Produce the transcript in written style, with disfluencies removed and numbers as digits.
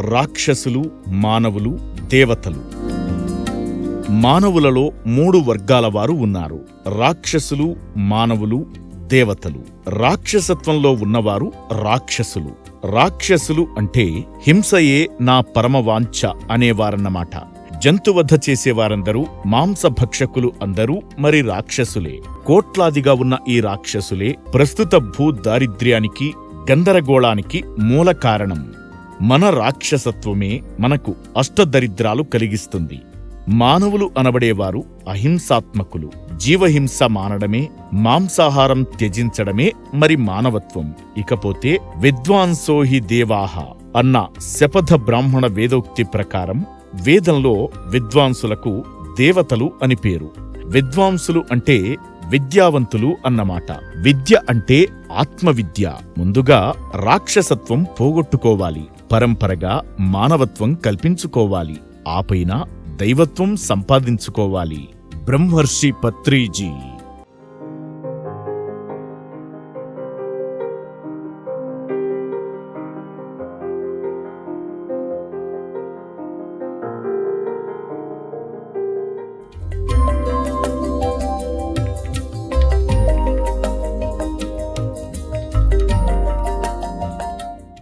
రాక్షసులు, మానవులు, దేవతలు. మానవులలో 3 వర్గాల వారు ఉన్నారు: రాక్షసులు, మానవులు, దేవతలు. రాక్షసత్వంలో ఉన్నవారు రాక్షసులు. రాక్షసులు అంటే హింసయే నా పరమవాంఛ అనేవారన్నమాట. జంతువధ చేసేవారందరూ, మాంసభక్షకులు అందరూ మరి రాక్షసులే. కోట్లాదిగా ఉన్న ఈ రాక్షసులే ప్రస్తుత భూదారిద్ర్యానికి, గందరగోళానికి మూల కారణం. మన రాక్షసత్వమే మనకు అష్టదరిద్రాలు కలిగిస్తుంది. మానవులు అనబడేవారు అహింసాత్మకులు. జీవహింస మానడమే, మాంసాహారం త్యజించడమే మరి మానవత్వం. ఇకపోతే విద్వాంసో హి దేవాహ అన్న శపథ బ్రాహ్మణ వేదోక్తి ప్రకారం వేదంలో విద్వాంసులకు దేవతలు అని పేరు. విద్వాంసులు అంటే విద్యావంతులు అన్నమాట. విద్య అంటే ఆత్మవిద్య. ముందుగా రాక్షసత్వం పోగొట్టుకోవాలి, పరంపరగా మానవత్వం కల్పించుకోవాలి, ఆపైన దైవత్వం సంపాదించుకోవాలి. బ్రహ్మర్షి పత్రిజీ.